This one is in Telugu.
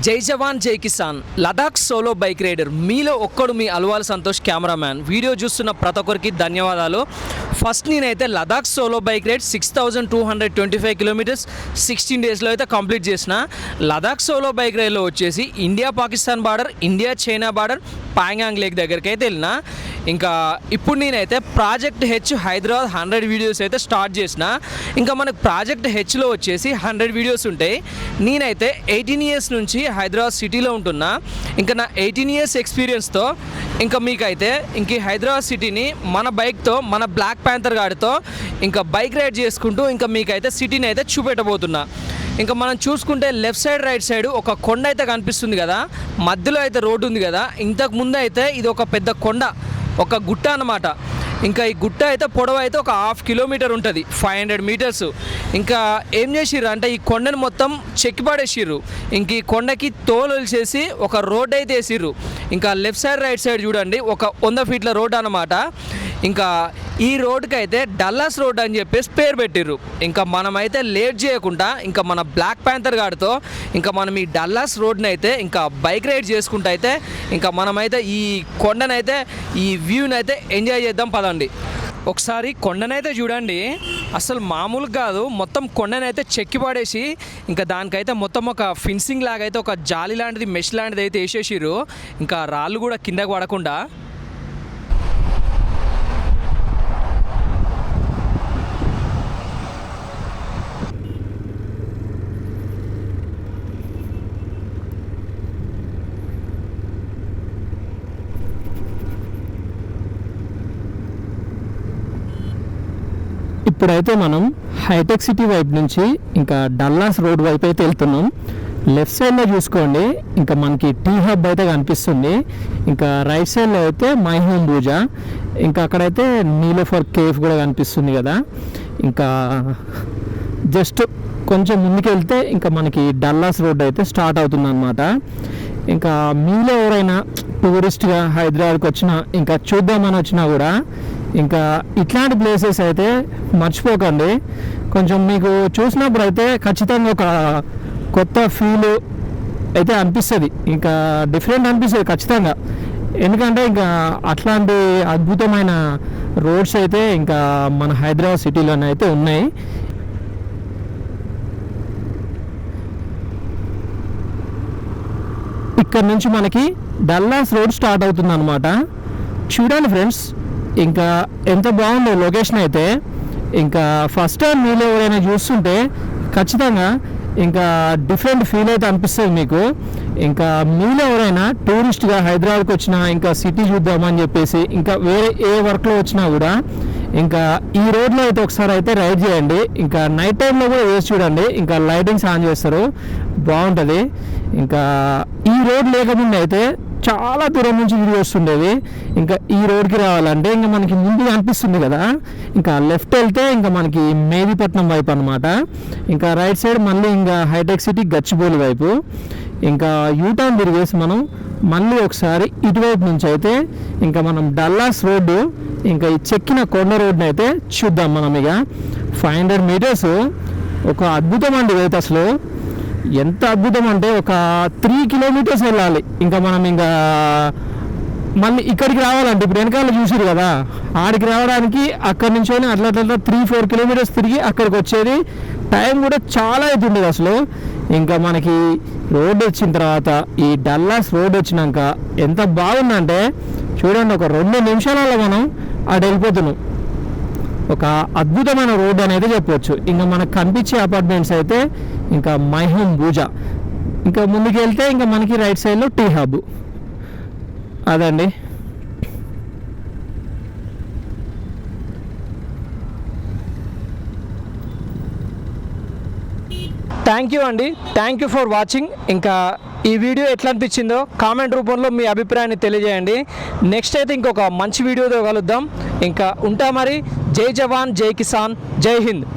జై జవాన్ జై కిసాన్ లదాఖ్ సోలో బైక్ రైడర్ మీలో ఒక్కడు మీ అల్వాల్ సంతోష్ కెమెరామ్యాన్. వీడియో చూస్తున్న ప్రతి ఒక్కరికి ధన్యవాదాలు. ఫస్ట్ నేనైతే Ladakh solo bike ride 6225 kilometres 16 డేస్లో అయితే కంప్లీట్ చేసిన. లదాఖ్ సోలో బైక్ రైడ్లో వచ్చేసి India Pakistan border, India China border, Pangong lake దగ్గరికి అయితే వెళ్ళిన. ఇంకా ఇప్పుడు నేనైతే ప్రాజెక్ట్ హెచ్ హైదరాబాద్ 100 వీడియోస్ అయితే స్టార్ట్ చేసిన. ఇంకా మనకు ప్రాజెక్ట్ హెచ్లో వచ్చేసి 100 వీడియోస్ ఉంటాయి. నేనైతే 18 ఇయర్స్ నుంచి హైదరాబాద్ సిటీలో ఉంటున్నా. ఇంకా నా 18 ఇయర్స్ ఎక్స్పీరియన్స్తో ఇంకా మీకైతే ఇంక హైదరాబాద్ సిటీని మన బైక్తో, మన బ్లాక్ ప్యాంథర్ గాడితో ఇంకా బైక్ రైడ్ చేసుకుంటూ ఇంకా మీకైతే సిటీని అయితే చూపెట్టబోతున్నా. ఇంకా మనం చూసుకుంటే లెఫ్ట్ సైడ్ రైట్ సైడ్ ఒక కొండ అయితే కనిపిస్తుంది కదా, మధ్యలో అయితే రోడ్డు ఉంది కదా. ఇంతకు ముందు అయితే ఇది ఒక పెద్ద కొండ, ఒక గుట్ట అన్నమాట. ఇంకా ఈ గుట్ట అయితే పొడవు అయితే ఒక 1/2 కిలోమీటర్ ఉంటుంది, 500 మీటర్స్. ఇంకా ఏం చేసిర్రు అంటే ఈ కొండను మొత్తం చెక్కి పడేసిర్రు. ఇంక ఈ కొండకి తోలు చేసి ఒక రోడ్ అయితే వేసిర్రు. ఇంకా లెఫ్ట్ సైడ్ రైట్ సైడ్ చూడండి, ఒక 100 ఫీట్ల రోడ్ అన్నమాట. ఇంకా ఈ రోడ్కి అయితే డల్లాస్ రోడ్ అని చెప్పేసి పేరు పెట్టిర్రు. ఇంకా మనమైతే లేట్ చేయకుండా ఇంకా మన బ్లాక్ ప్యాంథర్ గాడితో ఇంకా మనం ఈ డల్లాస్ రోడ్ని అయితే ఇంకా బైక్ రైడ్ చేసుకుంటూ అయితే ఇంకా మనమైతే ఈ కొండనైతే, ఈ వ్యూని అయితే ఎంజాయ్ చేద్దాం పదండి. ఒకసారి కొండనైతే చూడండి, అసలు మామూలుగా కాదు. మొత్తం కొండనైతే చెక్కి పడేసి ఇంకా దానికైతే మొత్తం ఒక ఫిన్సింగ్ లాగా అయితే ఒక జాలి లాంటిది, మెష్ లాంటిది అయితే వేసేసిర్రు. ఇంకా రాళ్ళు కూడా కిందకు పడకుండా. ఇప్పుడైతే మనం హైటెక్ సిటీ వైపు నుంచి ఇంకా డల్లాస్ రోడ్ వైపు అయితే వెళ్తున్నాం. లెఫ్ట్ సైడ్లో చూసుకోండి, ఇంకా మనకి టీ హబ్ అయితే కనిపిస్తుంది. ఇంకా రైట్ సైడ్లో అయితే మై హోమ్ భూజా, ఇంకా అక్కడైతే నీలోఫర్ కేఫ్ కూడా కనిపిస్తుంది కదా. ఇంకా జస్ట్ కొంచెం ముందుకు వెళ్తే ఇంకా మనకి డల్లాస్ రోడ్ అయితే స్టార్ట్ అవుతుంది అన్నమాట. ఇంకా మీలో ఎవరైనా టూరిస్ట్గా హైదరాబాద్కి వచ్చినా, ఇంకా చూద్దామని వచ్చినా కూడా ఇంకా ఇట్లాంటి ప్లేసెస్ అయితే మర్చిపోకండి. కొంచెం మీకు చూసినప్పుడు అయితే ఖచ్చితంగా ఒక కొత్త ఫీల్ అయితే అనిపిస్తుంది, ఇంకా డిఫరెంట్ అనిపిస్తుంది ఖచ్చితంగా. ఎందుకంటే ఇంకా అట్లాంటి అద్భుతమైన రోడ్స్ అయితే ఇంకా మన హైదరాబాద్ సిటీలోనే అయితే ఉన్నాయి. ఇక్కడ నుంచి మనకి డల్లాస్ రోడ్ స్టార్ట్ అవుతుంది అనమాట. చూడండి ఫ్రెండ్స్, ఇంకా ఎంత బాగుందో లొకేషన్ అయితే. ఇంకా ఫస్ట్ టైం మీరు ఎవరైనా చూస్తుంటే ఖచ్చితంగా ఇంకా డిఫరెంట్ ఫీల్ అయితే అనిపిస్తుంది మీకు. ఇంకా మీలో ఎవరైనా టూరిస్ట్గా హైదరాబాద్కి వచ్చినా, ఇంకా సిటీ చూద్దామని చెప్పేసి ఇంకా వేరే ఏ వర్క్లో వచ్చినా కూడా ఇంకా ఈ రోడ్లో అయితే ఒకసారి అయితే రైడ్ చేయండి. ఇంకా నైట్ టైంలో కూడా వేసి చూడండి, ఇంకా లైటింగ్స్ ఆన్ చేస్తారు, బాగుంటుంది. ఇంకా ఈ రోడ్ లేకపోతే అయితే చాలా దూరం నుంచి వీడియో వస్తుండేది. ఇంకా ఈ రోడ్కి రావాలంటే ఇంకా మనకి ముందు అనిపిస్తుంది కదా, ఇంకా లెఫ్ట్ వెళ్తే ఇంకా మనకి మేదీపట్నం వైపు అనమాట. ఇంకా రైట్ సైడ్ మళ్ళీ ఇంకా హైటెక్ సిటీ గచ్చిబౌలి వైపు. ఇంకా యూటర్న్ తిరిగేసి మనం మళ్ళీ ఒకసారి ఇటువైపు నుంచి అయితే ఇంకా మనం డల్లాస్ రోడ్డు, ఇంకా ఈ చెక్కిన కొండ రోడ్ని అయితే చూద్దాం మనం. ఇక 500 మీటర్స్ ఒక అద్భుతం అండి ఇదైతే. అసలు ఎంత అద్భుతం అంటే ఒక 3 కిలోమీటర్స్ వెళ్ళాలి ఇంకా మనం. ఇంకా మళ్ళీ ఇక్కడికి రావాలంటే ఇప్పుడు వెనకాల చూసారు కదా, ఆడికి రావడానికి అక్కడి నుంచి అట్లా 3-4 కిలోమీటర్స్ తిరిగి అక్కడికి వచ్చేది. టైం కూడా చాలా అవుతుండేది అసలు. ఇంకా మనకి రోడ్ వచ్చిన తర్వాత, ఈ డల్లాస్ రోడ్ వచ్చినాక ఎంత బాగుందంటే చూడండి, ఒక 2 నిమిషాలలో మనం అటు వెళ్ళిపోతున్నాం. ఒక అద్భుతమైన రోడ్ అనేది చెప్పవచ్చు. ఇంకా మనకు కనిపించే అపార్ట్మెంట్స్ అయితే ఇంకా మై హోమ్ భూజా. ఇంకా ముందుకు వెళ్తే ఇంకా మనకి రైట్ సైడ్లో టీ హబ్ అదండి. థ్యాంక్ యూ అండి, థ్యాంక్ యూ ఫర్ వాచింగ్. ఇంకా ఈ వీడియో ఎట్లా అనిపించిందో కామెంట్ రూపంలో మీ అభిప్రాయాన్ని తెలియజేయండి. నెక్స్ట్ అయితే ఇంకొక మంచి వీడియోతో కలుద్దాం. ఇంకా ఉంటా మరి. జై జవాన్ జై కిసాన్, జై హింద్.